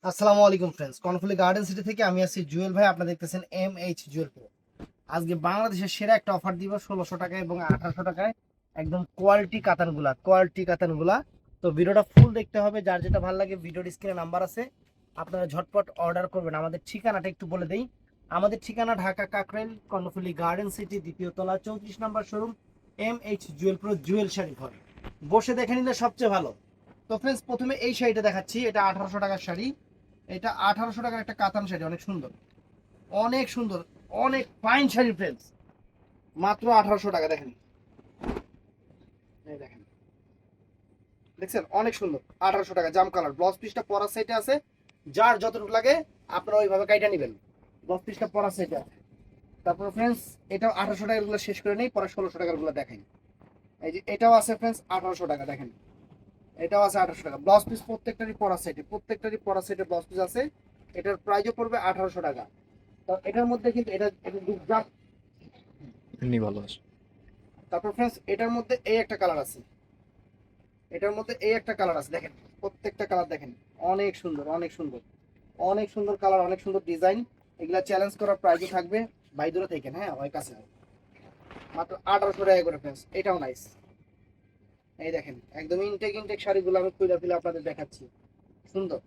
আসসালামু আলাইকুম friends, Karnaphuli garden city থেকে আমি আছি জুয়েল ভাই। আপনারা দেখতেছেন জুয়েল প্রো। আজকে বাংলাদেশের সেরা একটা অফার দিব 1600 টাকায় এবং 1800 টাকায়। একদম কোয়ালিটি কাতানগুলা। তো ভিডিওটা ফুল দেখতে হবে, যার যেটা ভালো লাগে ভিডিওর স্ক্রিনে নাম্বার আছে, আপনারা ঝটপট অর্ডার করবেন। আমাদের ঠিকানাটা একটু বলে দেই। আমাদের ঠিকানা ঢাকা কাকরাইল, কর্ণফুলী গার্ডেন সিটি, দ্বিতীয় তলা, 34 নম্বর শোরুম, জুয়েল প্রো, জুয়েল শাড়ি ঘর। বসে দেখে নিলে সবচেয়ে ভালো। তো ফ্রেন্ডস, প্রথমে এই শাড়িটা দেখাচ্ছি। এটা 1800 টাকার শাড়ি। এটা 1800 টাকার একটা কাতান শাড়ি, অনেক সুন্দর, অনেক সুন্দর, অনেক ফাইন শাড়ি ফ্রেন্ডস। মাত্র 1800 টাকা। দেখেন, এই দেখেন, দেখছেন, অনেক সুন্দর। 1800 টাকা, জাম কালার। ব্লাউজ পিসটা পরার সাইডে আছে, যার যতটুকু লাগে আপনারা ওইভাবে কাইটা নেবেন। ব্লাউজ পিসটা পরার সাইডে আছে। তারপর ফ্রেন্ডস, এটাও 1800 টাকার গুলো শেষ করে নেই, পরে 1600 টাকার গুলো দেখেন। এই যে এটাও আছে ফ্রেন্ডস 1800 টাকা, দেখেন, এটাও আছে 1800 টাকা। ব্লাউজ পিস প্রত্যেকটারই ব্লাউজ পিস আছে। এটার প্রাইসও পড়বে 1800 টাকা। তো এটার মধ্যে কিন্তু এটা এমনি ভালো আছে। তারপর ফ্রেন্ডস, এটার মধ্যে এই একটা কালার আছে, দেখেন, প্রত্যেকটা কালার দেখেন, অনেক সুন্দর, অনেক সুন্দর, অনেক সুন্দর কালার, অনেক সুন্দর ডিজাইন। এগুলা চ্যালেঞ্জ করার প্রাইজও থাকবে। ভাই দূরে থাকেন, হ্যাঁ, ওই কাছে মাত্র 1800 টাকা করে ফ্রেন্ডস। এটাও নাইস। এই দেখেন, একদম ইনটেক শাড়িগুলো আমি খুলে ফেলে আপনাদের দেখাচ্ছি, সুন্দর।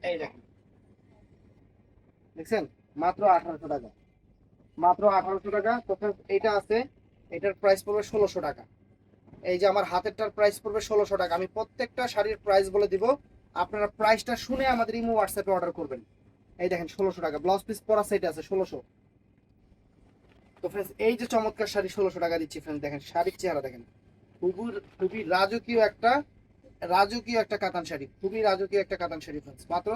এই দেখেন, দেখছেন, মাত্র 1800 টাকা, মাত্র 1800 টাকা। তো friends, এটা আছে, এটার প্রাইস পড়বে 1600 টাকা। এই যে আমার হাতেরটার প্রাইস পড়বে 1600 টাকা। আমি প্রত্যেকটা শাড়ির প্রাইস বলে দিব, আপনারা প্রাইসটা শুনে আমাদের ইমো হোয়াটসঅ্যাপে অর্ডার করবেন। এই দেখেন, 1600 টাকা। ব্লাউজ পিস পরা সেট আছে 1600। তো ফ্রেন্ডস, এই যে চমৎকার শাড়ি 1600 টাকা দিচ্ছি ফ্রেন্ডস। দেখেন শাড়ির চেহারা দেখেন, খুবই খুবই রাজকীয় একটা কাতান শাড়ি, খুবই রাজকীয় একটা কাতান শাড়ি ফ্রেন্ডস। মাত্র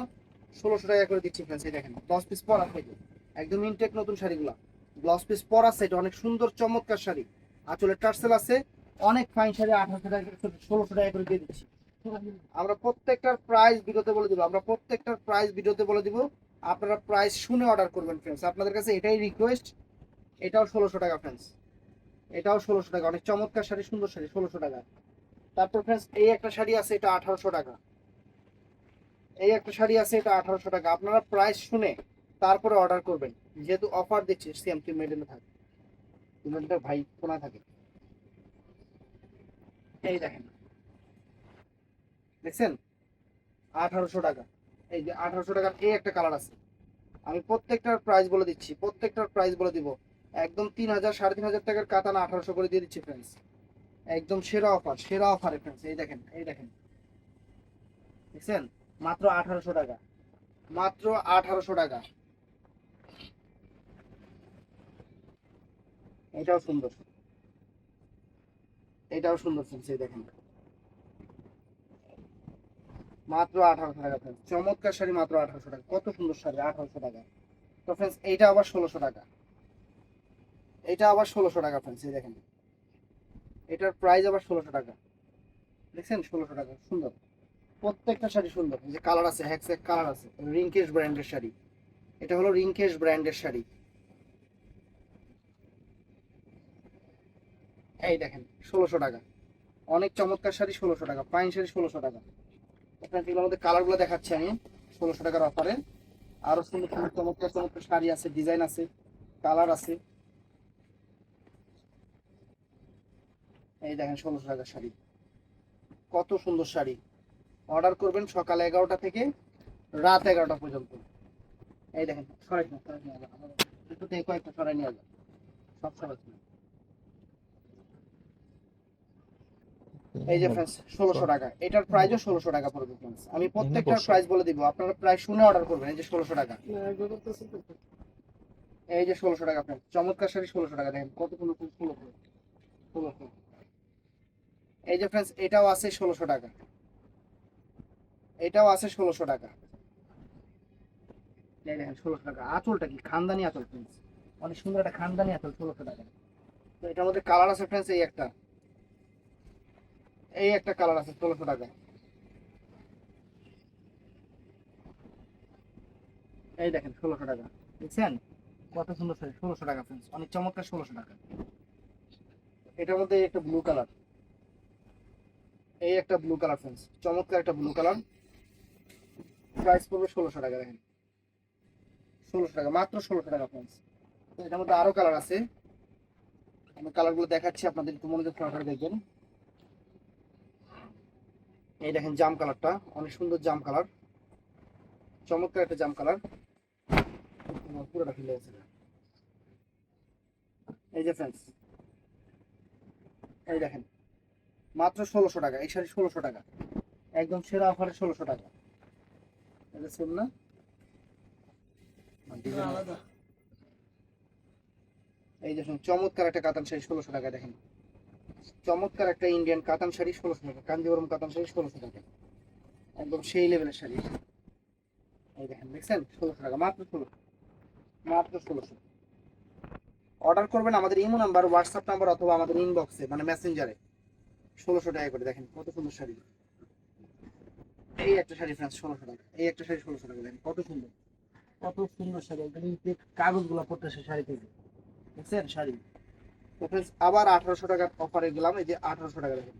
1600 টাকা করে দিচ্ছি ফ্রেন্ডস। এই দেখেন, ব্লাউজ পিস পরা সেট, একদম ইনটেক নতুন শাড়িগুলা। ব্লাউজ পিস পরা সেট, অনেক সুন্দর চমৎকার শাড়ি। আঁচলে টার্সেল আছে, অনেক ফাইন শাড়ি। 1800 টাকা, 1600 টাকা করে দিয়ে দিচ্ছি। আমরা প্রত্যেকটার প্রাইস ভিডিওতে বলে দিব। আপনারা প্রাইস শুনে অর্ডার করবেন ফ্রেন্ডস, আপনাদের কাছে এটাই রিকোয়েস্ট। এটাও 1600 টাকা ফ্রেন্ডস, এটাও 1600 টাকা। অনেক চমৎকার শাড়ি, সুন্দর শাড়ি, 1600 টাকা। তারপর ফ্রেন্ডস, এই একটা শাড়ি আছে, এটা 1800 টাকা। এই একটা শাড়ি আছে, এটা 1800 টাকা। আপনারা প্রাইস শুনে তারপরে অর্ডার করবেন, যেহেতু অফার দিচ্ছি। সিএমটি মেডেনে থাকে, মেডেনটা ভাই কোনা থাকে। এই দেখেন, দেখছেন, 1800 টাকা। এই যে 1800 টাকার এই একটা কালার আছে। আমি প্রত্যেকটার প্রাইস বলে দিব। একদম 3000 3500 টাকার কাতান 1800 করে দিয়ে দিচ্ছি ফ্রেন্ডস। একদম সেরা অফার, সেরা অফারে ফ্রেন্ডস। এই দেখেন, এই দেখেন, দেখছেন, মাত্র 1800 টাকা, মাত্র 1800 টাকা। এটাও সুন্দর, এটাও সুন্দর ফ্রেন্ডস। এই দেখেন, মাত্র 1800 টাকা ফ্রেন্ডস। চমৎকার শাড়ি, মাত্র 1800 টাকা। কত সুন্দর শাড়ি, 1800 টাকা। তো ফ্রেন্ডস, এইটা আবার 1600 টাকা, এটা আবার 1600 টাকা ফ্রেন্ডস। এই দেখেন, এটার প্রাইস আবার 1600 টাকা। দেখছেন, 1600 টাকা, সুন্দর। প্রত্যেকটা শাড়ি সুন্দর। এই যে কালার আছে, হ্যাক্স কালার আছে। রিংকেশ ব্র্যান্ডের শাড়ি, এটা হলো রিংকেশ ব্র্যান্ডের শাড়ি। এই দেখেন, 1600 টাকা। অনেক চমৎকার শাড়ি, 1600 টাকা। পাইন শাড়ি 1600 টাকা। আপনার এগুলোর মধ্যে কালার গুলো দেখাচ্ছি আমি 1600 টাকার অফারে। আরো সুন্দর সুন্দর চমৎকার চমৎকার শাড়ি আছে, ডিজাইন আছে, কালার আছে। এই দেখেন, 1600 টাকার শাড়ি, কত সুন্দর শাড়ি। অর্ডার করবেন সকাল 11টা থেকে রাত 11টা পর্যন্ত। এই দেখেন, সরাই না, সরাই নিয়ে যান, একটু থেকে কয়েকটা সরাই নিয়ে যান, সব সরাই। এই যে ফ্রেন্ডস, 1600 টাকা। এটার প্রাইসও 1600 টাকা পড়বে ফ্রেন্ডস। আমি এমনি প্রত্যেকটার বসো। প্রাইস বলে দিব, আপনারা প্রাইস শুনে অর্ডার করবেন। এই যে 1600 টাকা, এই যে 1600 টাকা ফ্রেন্ডস। চমৎকার শাড়ি, 1600 টাকা। দেখেন কত সুন্দর ফুল, ফুল ফুল, ফুল ফুল। এই যে ফ্রেন্ডস, এটাও আছে 1600 টাকা, এটাও আছে 1600 টাকা। এই দেখেন, 1600 টাকা। আঁচলটা কি খানদানি আঁচল ফ্রেন্ডস, অনেক সুন্দর একটা খানদানি আঁচল, 1600 টাকা। তো এটার মধ্যে কালার আছে ফ্রেন্ডস। এই একটা কালার আছে 1600 টাকা। এই দেখেন, 1600 টাকা। দেখছেন কত সুন্দর শাড়ি, 1600 টাকা ফ্রেন্ডস। অনেক চমৎকার, 1600 টাকা। এটার মধ্যে একটা ব্লু কালার, এই একটা ব্লু কালার ফ্রেন্ডস, চমৎকার একটা ব্লু কালার, প্রাইস পড়বে 1600 টাকা। দেখেন 1600 টাকা, মাত্র 1600 টাকা ফ্রেন্ডস। এটার মধ্যে আরো কালার আছে, আমি কালারগুলো দেখাচ্ছি আপনাদের, একটু মনোযোগ সহকারে দেখবেন। এই দেখেন জাম কালারটা, অনেক সুন্দর জাম কালার, চমৎকার একটা জাম কালার, পুরোটা ফেলে গেছে। এই যে ফ্রেন্ডস, এই দেখেন মাত্র 1600 টাকা, এই শাড়ি 1600 টাকা, একদম সেরা অফারে 1600 টাকা। এটা সেম না, আলাদা। এই দেখুন চমৎকার একটা কাতান শাড়ি 1600 টাকা। দেখেন চমৎকার একটা ইন্ডিয়ান কাতান শাড়ি 1600 টাকা, কাঞ্জিবরম কাতান শাড়ি 1600 টাকা, একদম সেই লেভেলের শাড়ি। এই দেখেন দেখছেন 1600 টাকা, মাত্র 1600, মাত্র 1600। অর্ডার করবেন আমাদের ইমো নাম্বার, হোয়াটসঅ্যাপ নাম্বার অথবা আমাদের ইনবক্সে মানে মেসেঞ্জারে, 1600 টাকা করে। দেখেন কত সুন্দর শাড়ি, এই একটা শাড়ি ফ্রেন্ডস 1600 টাকা, এই একটা শাড়ি 1600 টাকা। দেখেন কত সুন্দর, কত সুন্দর শাড়ি, একদম কাগজগুলো পড়তেছে শাড়ি থেকে, দেখছেন শাড়ি। তো ফ্রেন্ডস আবার 1800 টাকার অফারে গেলাম, এই যে 1800 টাকা। দেখেন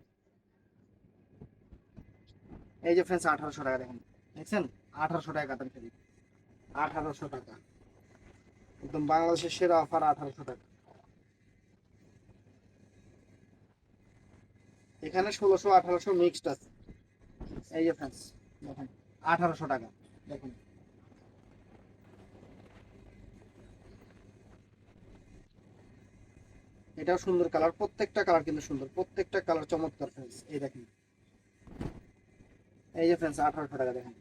এই যে ফ্রেন্ডস 1800 টাকা, দেখেন দেখছেন 1800 টাকা কাতান শাড়ি, 1800 টাকা, একদম বাংলাদেশের সেরা অফার 1800 টাকা। এখানে 1600 1800 মিক্সড আছে। এই যে ফ্রেন্ডস দেখেন 1800 টাকা। দেখুন এটাও সুন্দর কালার, প্রত্যেকটা কালার কিন্তু সুন্দর, প্রত্যেকটা কালার চমৎকার ফ্রেন্ডস। এই দেখেন এই যে ফ্রেন্ডস 1800 টাকা। দেখেন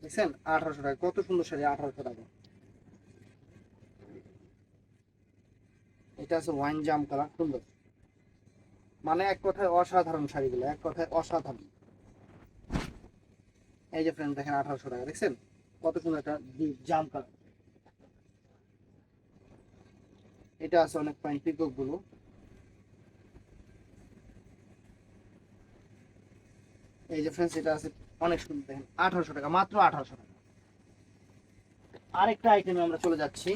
দেখছেন 1800 টাকা, কত সুন্দর শাড়ি 1800 টাকা। এটা আছে ওয়াইন জাম কালার, সুন্দর, মানে এক কথায় অসাধারণ শাড়িগুলো, এক কথায় অসাধারণ। এই যে ফ্রেন্ড দেখেন 1800 টাকা, দেখছেন কত সুন্দর একটা জাম কালার। এটা আছে অনেক ফাইন পিকক গুলো, এই যে ফ্রেন্ডস এটা আছে অনেক সুন্দর। দেখেন 1800 টাকা, মাত্র 1800 টাকা। আরেকটা আইটেমে আমরা চলে যাচ্ছি,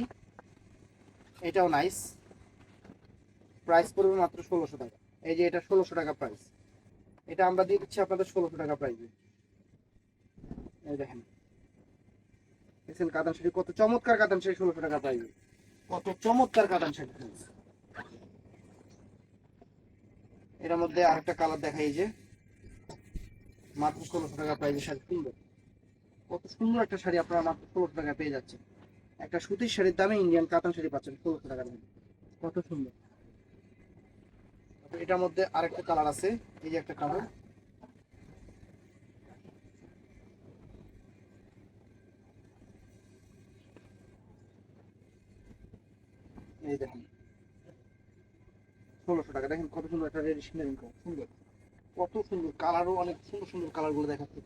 এটাও নাইস, প্রাইস পড়বে মাত্র 1600 টাকা। এই যে এটা 1600 টাকা প্রাইস, এটা আমরা দিয়ে দিচ্ছি আপনাদের 1600 টাকা প্রাইসে। এই দেখেন দেখছেন কাতান শাড়ি, কত চমৎকার কাতান শাড়ি 1600 টাকা প্রাইসে, কত চমৎকার কাতান শাড়ি। এর মধ্যে আরেকটা কালার দেখাই, এই যে মাত্র 1600 টাকা প্রাইসে শাড়ি, সুন্দর, কত সুন্দর একটা শাড়ি আপনারা মাত্র 1600 টাকা পেয়ে যাচ্ছেন। একটা সুতির শাড়ির দামে ইন্ডিয়ান কাতান শাড়ি পাচ্ছেন 1600 টাকা দামে, কত সুন্দর। এটার মধ্যে আরেকটা কালার আছে, এই যে একটা কালার, এই দেখেন 1600 টাকা। দেখেন কত সুন্দর একটা রেডিশ মেরুন কালার, সুন্দর, কত সুন্দর কালারও, অনেক সুন্দর সুন্দর কালার গুলো দেখাচ্ছে।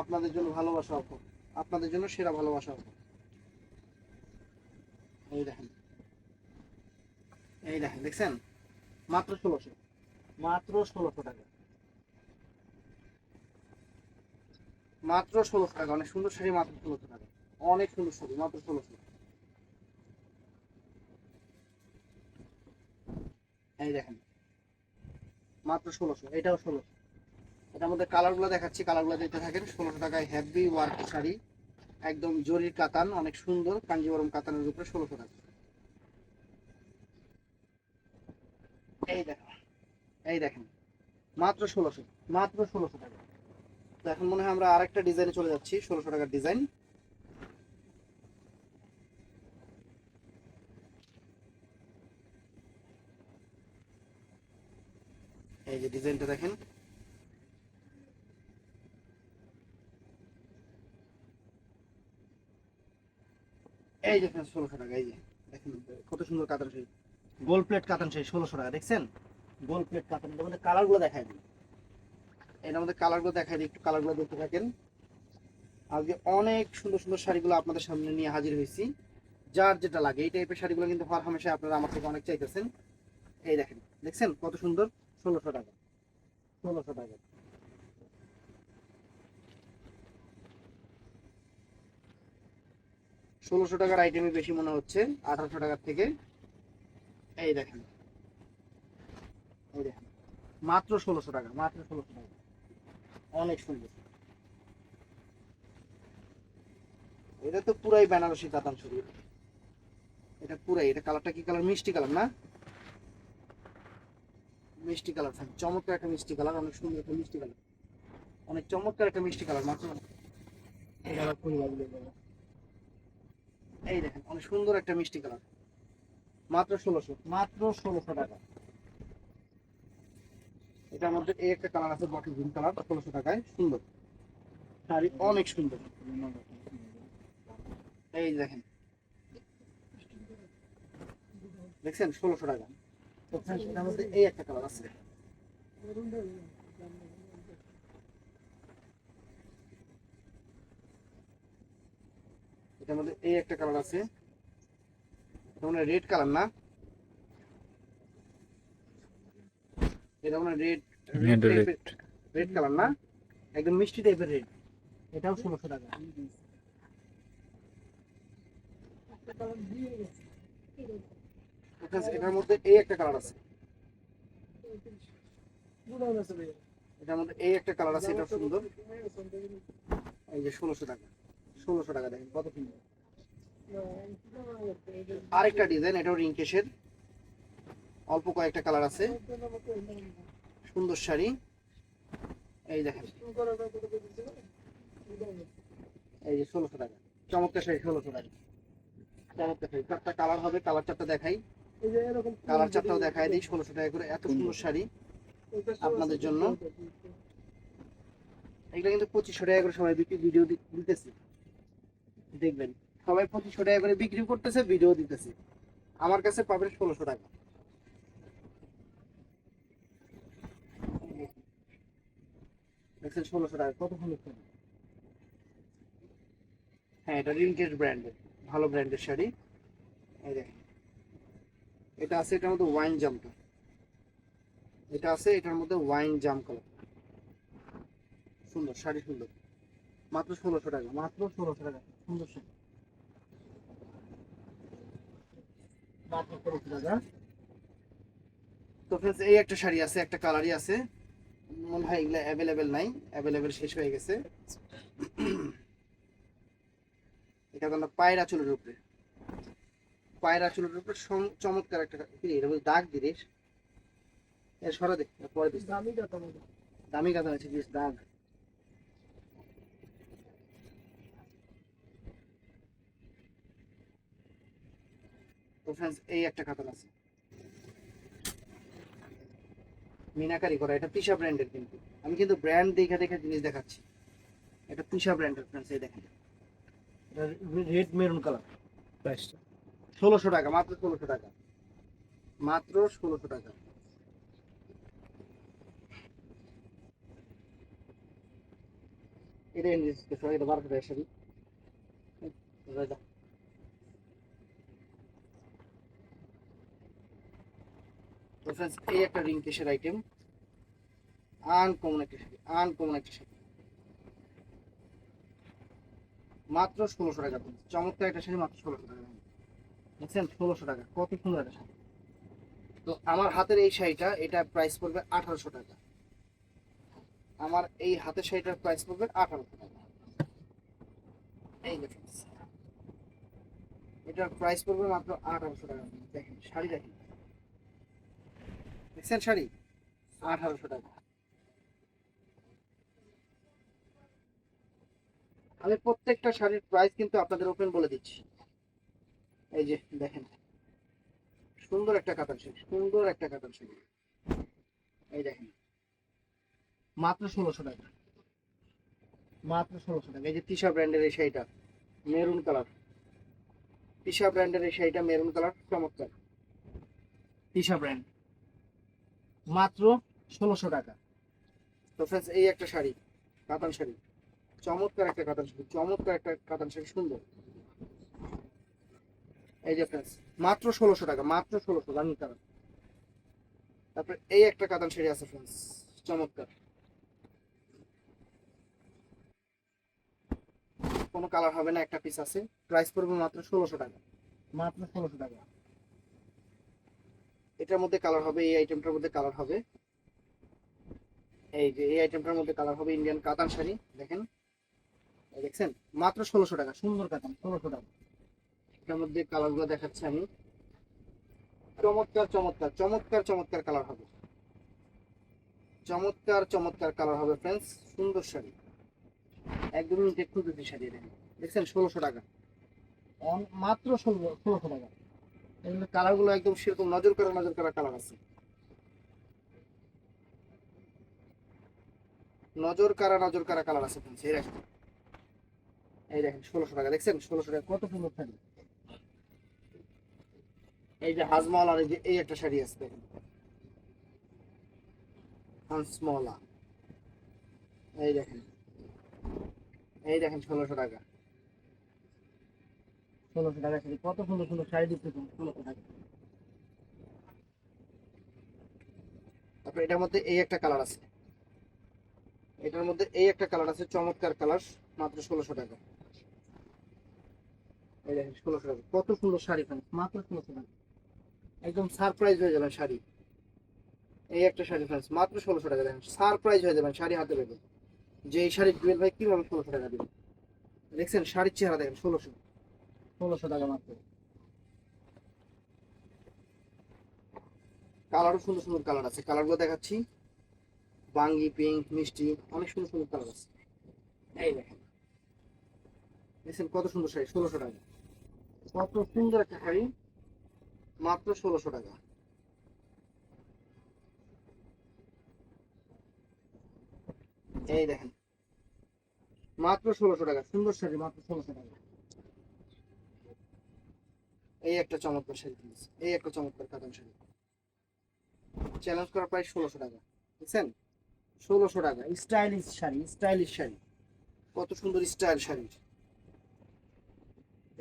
আপনাদের জন্য ভালোবাসা অফার, আপনাদের জন্য সেরা ভালোবাসা অফার। এই দেখেন এই দেখেন দেখছেন মাত্র 1600, মাত্র 1600 টাকা, মাত্র 1600 টাকা। অনেক সুন্দর শাড়ি, মাত্র 1600 টাকা, অনেক সুন্দর শাড়ি, মাত্র 1600। এই দেখেন মাত্র 1600, এটাও 1600। এটার মধ্যে কালার গুলো দেখাচ্ছি, কালার গুলো দেখতে থাকেন। 1600 টাকায় হেভি ওয়ার্ক শাড়ি, একদম জরির কাতান, অনেক সুন্দর কাঞ্জিবরম কাতানের উপরে 1600 টাকা। এই দেখেন এই দেখেন মাত্র 1600, মাত্র 1600 টাকা। তো এখন মনে হয় আমরা আরেকটা ডিজাইনে চলে যাচ্ছি, 1600 টাকার ডিজাইন। এই যে ডিজাইনটা দেখেন, এই যে 1600 টাকা। এই যে দেখেন কত সুন্দর কাতান শাড়ি, গোল প্লেট কাতান শাড়ি 1600 টাকা। দেখছেন গোল প্লেট কাতান, এর মধ্যে কালার গুলো দেখাই দিই, এর মধ্যে কালার গুলো দেখাই দিই, একটু কালার গুলো দেখতে থাকেন। আজকে অনেক সুন্দর সুন্দর শাড়িগুলো আপনাদের সামনে নিয়ে হাজির হয়েছি, যার যেটা লাগে এই টাইপের শাড়িগুলো কিন্তু হর হামেশা আপনারা আমার থেকে অনেক চাইতেছেন। এই দেখেন দেখছেন কত সুন্দর, 1600 টাকা, 1600 টাকা। 1600 টাকার আইটেমই বেশি মনে হচ্ছে 1800 টাকার থেকে। এই দেখেন এই দেখেন মাত্র 1600 টাকা, মাত্র 1600 টাকা। অনেক সুন্দর। এটা তো পুরাই বেনারসি কাতান শাড়ি। এটা পুরাই, এটা কালারটা কি কালার? মিষ্টি কালার না? মিষ্টি কালার থাকে, চমৎকার একটা মিষ্টি কালার, অনেক সুন্দর একটা মিষ্টি কালার, অনেক চমৎকার একটা মিষ্টি কালার। মাত্র এই কালার খুবই ভালো লাগে। এই দেখেন অনেক সুন্দর একটা মিষ্টি কালার, মাত্র 1600, মাত্র 1600 টাকা। এটার মধ্যে এই একটা কালার আছে, বটল গ্রিন কালার, 1600 টাকায়। সুন্দর শাড়ি, অনেক সুন্দর। এই দেখেন, দেখছেন 1600 টাকা। তো friends, এটার মধ্যে এই একটা কালার আছে, এটার মধ্যে এই একটা কালার আছে, এটা মানে রেড কালার না? এটা মানে রেড, রেড কালার না, একদম মিষ্টি টাইপের রেড। এটাও 1600 টাকা। এটার মধ্যে এই একটা কালার আছে, এটার মধ্যে এই একটা কালার আছে, এটা সুন্দর। এই যে 1600 টাকা, 1600 টাকা দেখেন কত সুন্দর। আরেকটা ডিজাইন, এটাও রিংকেশের, অল্প কয়েকটা কালার আছে, সুন্দর শাড়ি। এই দেখেন, এই যে 1600 টাকা, চমৎকার শাড়ি, 1600 টাকা, চমৎকার শাড়ি। চারটা কালার হবে, কালার চারটা দেখাই, কালার চারটাও দেখাই দিই। 1600 টাকা করে এত সুন্দর শাড়ি আপনাদের জন্য। এগুলো কিন্তু 2500 টাকা করে সবাই বিক্রি, ভিডিও দিতেছে, দেখবেন সবাই 2500 টাকা করে বিক্রি করতেছে, ভিডিও দিতেছে। আমার কাছে পাবেন 1600 টাকা। দেখছেন 1600 টাকা কত সুন্দর শাড়ি। হ্যাঁ, এটা রিংকেশ ব্র্যান্ডের, ভালো ব্র্যান্ডের শাড়ি। এই দেখেন, এটা আছে এটার মধ্যে ওয়াইন জামটা, এটা আছে এটার মধ্যে ওয়াইন জাম কালার, সুন্দর শাড়ি, সুন্দর। মাত্র 1600 টাকা, মাত্র 1600 টাকা, সুন্দর শাড়ি, মাত্র 1600 টাকা। তো ফ্রেন্ডস, এই একটা শাড়ি আছে, একটা কালারই আছে, মনে হয় এগুলা অ্যাভেলেবেল নাই, অ্যাভেলেবেল শেষ হয়ে গেছে। এটা কোনো পায়রা চুলের উপরে, পায়রা চুলের উপরে চমৎকার একটা, এর মধ্যে দাগ দিলে এর সরা দেখ, পরে দিস। দামি কাঁথা আছে, বেশ দাগ। তো ফ্রেন্ডস, এই একটা কাতান আছে, মিনাকারি করা, এটা তিশা ব্র্যান্ডের। কিন্তু আমি কিন্তু ব্র্যান্ড দেখে দেখে জিনিস দেখাচ্ছি, এটা তিশা ব্র্যান্ডের ফ্রেন্ডস। এই দেখেন, এটা রেড মেরুন কালার, প্রাইসটা 1600 টাকা, মাত্র 1600 টাকা, মাত্র 1600 টাকা। এটা এটা 1200 টাকা শাড়ি। তো ফ্রেন্ডস, এই একটা রিং কেসের আইটেম, আনকমন একটা শাড়ি, আনকমন একটা শাড়ি, মাত্র 1600 টাকা। চমৎকার একটা শাড়ি, মাত্র 1600 টাকা। দেখছেন 1600 টাকা, কত সুন্দর একটা শাড়ি। তো আমার হাতের এই শাড়িটা, এটা প্রাইস পড়বে 1800 টাকা। আমার এই হাতের শাড়িটার প্রাইস পড়বে 1800 টাকা। এই দেখেন, এটার প্রাইস পড়বে মাত্র 1800 টাকা। দেখেন শাড়ি, দেখেন, দেখছেন শাড়ি, 1800 টাকা। আমি প্রত্যেকটা শাড়ির প্রাইস কিন্তু আপনাদের ওপেন বলে দিচ্ছি। এই যে দেখেন, সুন্দর একটা কাতান শাড়ি, সুন্দর একটা কাতান শাড়ি। এই দেখেন, মাত্র 1600 টাকা, মাত্র 1600 টাকা। এই যে তিশা ব্র্যান্ডের এই শাড়িটা, মেরুন কালার, তিশা ব্র্যান্ডের এই শাড়িটা মেরুন কালার, চমৎকার, তিশা ব্র্যান্ড, মাত্র 1600 টাকা। তো ফ্রেন্ডস, এই একটা শাড়ি, কাতান শাড়ি, চমৎকার একটা কাতান শাড়ি, চমৎকার একটা কাতান শাড়ি, সুন্দর। এই যে ফ্রেন্ডস, মাত্র 1600 টাকা, মাত্র 1600, রানী কালার। তারপরে এই একটা কাতান শাড়ি আছে ফ্রেন্ডস, চমৎকার, কোনো কালার হবে না, একটা পিস আছে, প্রাইস পড়বে মাত্র 1600 টাকা, মাত্র 1600 টাকা। এটার মধ্যে কালার হবে, এই আইটেমটার মধ্যে কালার হবে, এই যে এই আইটেমটার মধ্যে কালার হবে ইন্ডিয়ান কাতান শাড়ি, দেখেন এই দেখছেন মাত্র 1600 টাকা, সুন্দর কাতান 1600 টাকা। এটার মধ্যে কালারগুলো দেখাচ্ছি আমি, চমৎকার চমৎকার চমৎকার চমৎকার কালার হবে, চমৎকার চমৎকার কালার হবে ফ্রেন্ডস, সুন্দর শাড়ি একদম দেখতে দেখতে শাড়ি দেখেন, দেখছেন 1600 টাকা, মাত্র 1600 টাকা। এগুলো কালারগুলো একদম সেরকম নজর করা কালার আছে, নজর কারা কালার আছে ফ্রেন্ডস। এই দেখেন 1600 টাকা, দেখছেন 1600 টাকা কত সুন্দর শাড়ি। এই যে হাজমহল, আর এই যে এই একটা শাড়ি আছে দেখেন হাজমহলা, এই দেখেন, এই দেখেন 1600 টাকা, 1600 টাকা শাড়ি, কত সুন্দর সুন্দর শাড়ি দিচ্ছে 1600 টাকা। তারপর এটার মধ্যে এই একটা কালার আছে, এটার মধ্যে এই একটা কালার আছে, চমৎকার কালার, মাত্র 1600 টাকা। এই দেখেন 1600 টাকা, কত সুন্দর শাড়ি ফ্রেন্ডস, মাত্র 1600 টাকা, একদম সারপ্রাইজ হয়ে যাবেন শাড়ি। এই একটা শাড়ি ফ্রেন্ডস মাত্র 1600 টাকা, দেখেন সারপ্রাইজ হয়ে যাবেন শাড়ি হাতে পেলে, যে এই শাড়ি জুয়েল ভাই কিভাবে 1600 টাকা দিবেন। দেখছেন শাড়ির চেহারা দেখেন, 1600 টাকা মাত্র। কালারও সুন্দর সুন্দর কালার আছে, কালারগুলো দেখাচ্ছি, বাঙ্গি পিঙ্ক মিষ্টি, অনেক সুন্দর সুন্দর কালার আছে। এই দেখেন, দেখছেন কত সুন্দর শাড়ি, 1600 টাকা, কত সুন্দর একটা শাড়ি, মাত্র 1600 টাকা। এই দেখেন মাত্র 1600 টাকা, সুন্দর শাড়ি মাত্র 1600 টাকা। এই একটা চমৎকার শাড়ি কিনেছি, এই একটা চমৎকার কাতান শাড়ি, চ্যালেঞ্জ করা প্রায় 1600 টাকা, বুঝছেন 1600 টাকা, স্টাইলিশ শাড়ি, স্টাইলিশ শাড়ি, কত সুন্দর স্টাইল শাড়ি।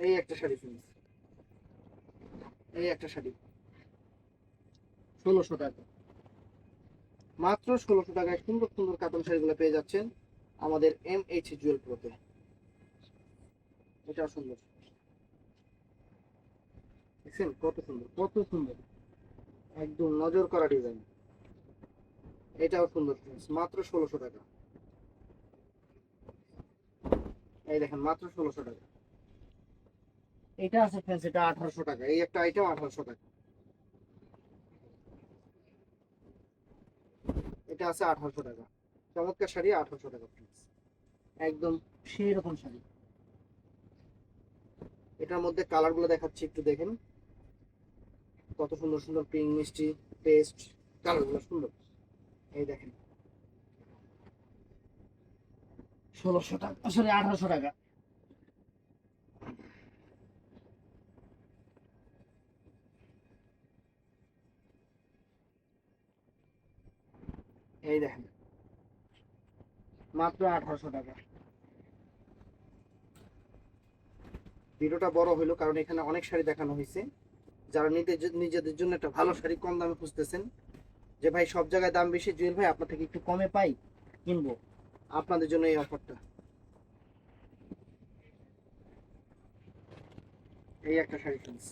এই একটা শাড়ি কিনেছি, এই একটা শাড়ি 1600 টাকা, মাত্র 1600 টাকায় সুন্দর সুন্দর কাতান শাড়িগুলো পেয়ে যাচ্ছেন আমাদের MH জুয়েল প্রোতে। এটাও সুন্দর, দেখছেন কত সুন্দর কত সুন্দর, একদম নজর করা ডিজাইন। এটাও সুন্দর ফ্রেন্ডস, মাত্র 1600 টাকা। এই দেখেন মাত্র 1600 টাকা। এটা আছে ফ্রেন্ডস, এটা 1800 টাকা, এই একটা আইটেম 1800 টাকা। এটা আছে 1800 টাকা, চমৎকার শাড়ি 1800 টাকা ফ্রেন্ডস, একদম সেই রকম শাড়ি। এটার মধ্যে কালার গুলো দেখাচ্ছি, একটু দেখেন কত সুন্দর সুন্দর পিঙ্ক মিষ্টি পেস্ট, কালার গুলো সুন্দর। এই দেখেন 1600 টাকা, সরি 1800 টাকা। এই দেখেন মাত্র 1800 টাকা। ভিডিওটা বড় হলো কারণ এখানে অনেক শাড়ি দেখানো হয়েছে, যারা নিজেদের জন্য একটা ভালো শাড়ি কম দামে খুঁজতেছেন, যে ভাই সব জায়গায় দাম বেশি, জুয়েল ভাই আপনার থেকে একটু কমে পাই কিনবো, আপনাদের জন্য এই অফারটা। এই একটা শাড়ি ফ্রেন্ডস,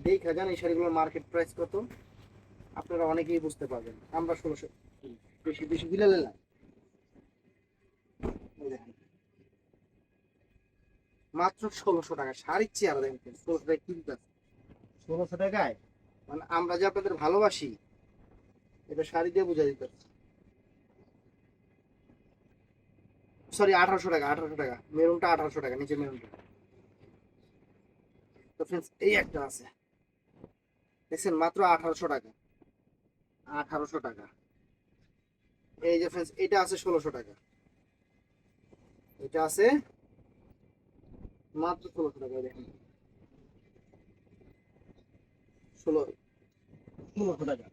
দেখা যান এই শাড়িগুলোর মার্কেট প্রাইস কত, আপনারা অনেকেই বুঝতে পারবেন, আমরা 1600, বেশি বেশি বিলালে না। এই দেখেন মাত্র 1600 টাকা, শাড়ির চেয়ার দেখেন 1600 টাকা কিনতে, 1600 টাকায় মানে আমরা যে আপনাদের ভালোবাসি এটা শাড়ি দিয়ে বুঝা দিতে। সরি 1800 টাকা, 1800 টাকা, মেরুনটা 1800 টাকা, নিচে মেরুনটা। তো ফ্রেন্ডস এই একটা আছে, দেখছেন মাত্র 1800 টাকা, 1800 টাকা। এই যে ফ্রেন্ডস এটা আছে 1600 টাকা, এটা আছে মাত্র 1600 টাকা, দেখেন 1600 টাকা।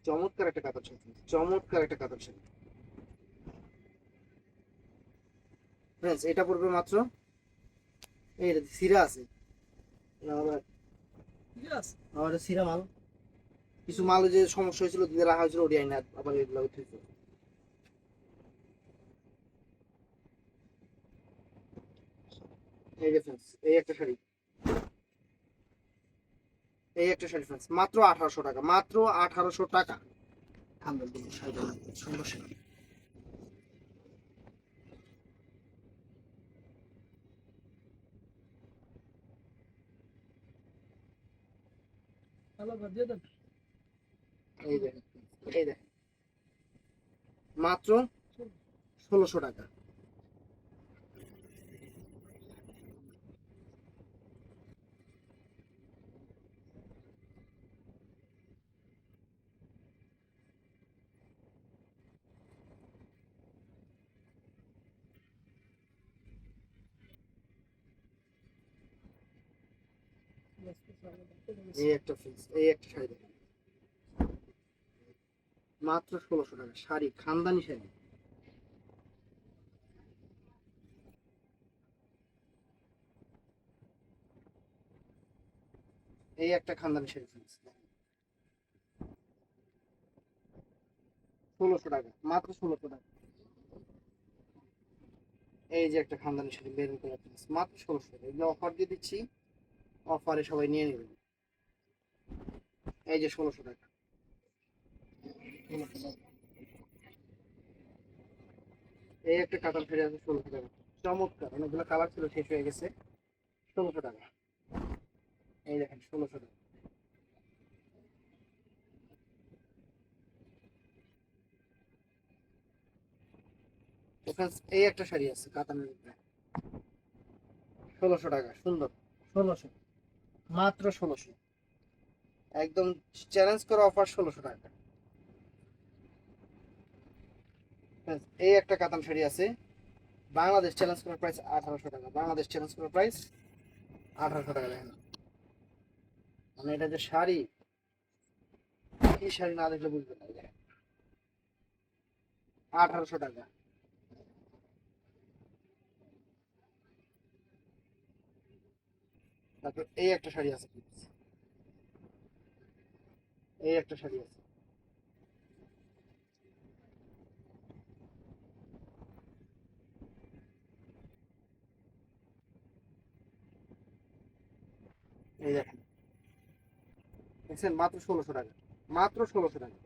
চমৎকার একটা কাতার শাড়ি, চমৎকার একটা কাতার শাড়ি ফ্রেন্ডস, এটা পড়বে মাত্র, এই সিরা আছে, আবার আমাদের সিরা মাল, কিছু মাল যে সমস্যা হয়েছিল দিতে রাখা হয়েছিল, ওটি আইনা আবার এগুলো উঠেছে। এই যে ফ্রেন্ডস এই একটা শাড়ি, এই একটা শাড়ি ফ্রেন্ডস মাত্র 1800 টাকা, মাত্র 1800 টাকা। আলহামদুলিল্লাহ শাড়িটা অনেক সুন্দর শাড়ি। এই দেখেন, এই দেখেন মাত্র 1600 টাকা। এই একটা ফ্রেন্ডস, এই একটা শাড়ি দেখেন মাত্র 1600 টাকা। শাড়ি খানদানি শাড়ি। এই একটা খানদানি শাড়ি ফ্রেন্ডস 1600 টাকা, মাত্র 1600 টাকা। এই যে একটা খানদানি শাড়ি মেরুন কালার ফ্রেন্ডস মাত্র 1600 টাকা। এগুলো অফার দিয়ে দিচ্ছি, অফারে সবাই নিয়ে নেবেন। এই যে 1600 টাকা। 1600 টাকা। এই একটা কাতান শাড়ি আছে 1600 টাকা, চমৎকার। অনেকগুলো কালার ছিল, শেষ হয়ে গেছে। 1600 টাকা। এই দেখেন 1600 টাকা। তো friends, এই একটা শাড়ি আছে কাতানের উপরে 1600 টাকা, সুন্দর। 1600, মাত্র 1600। একদম চ্যালেঞ্জ করা অফার 1600 টাকা। Friends, এই একটা কাতান শাড়ি আছে, বাংলাদেশ চ্যালেঞ্জ করার প্রাইস 1800 টাকা। বাংলাদেশ চ্যালেঞ্জ করার প্রাইস 1800 টাকা। দেখেন মানে এটা যে শাড়ি, কি শাড়ি না দেখলে বুঝবেন না। দেখেন 1800 টাকা। তারপর এই একটা শাড়ি আছে, এই একটা শাড়ি আছে, এই দেখেন, দেখছেন মাত্র 1600 টাকা, মাত্র 1600 টাকা।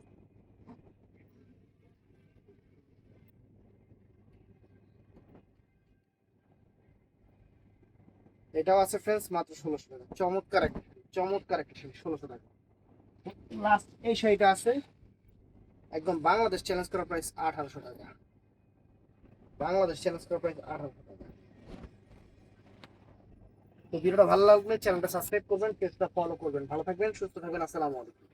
এটাও আছে ফ্রেন্ডস মাত্র 1600 টাকা। চমৎকার একটা শাড়ি, চমৎকার একটা শাড়ি 1600 টাকা। লাস্ট এই শাড়িটা আছে, একদম বাংলাদেশ চ্যালেঞ্জ করা প্রাইস 1800 টাকা। বাংলাদেশ চ্যালেঞ্জ করা প্রাইস 1800 টাকা। তো ভিডিওটা ভালো লাগলে চ্যানেলটা সাবস্ক্রাইব করবেন, পেজটা ফলো করবেন। ভালো থাকবেন, সুস্থ থাকবেন। আসসালামু আলাইকুম।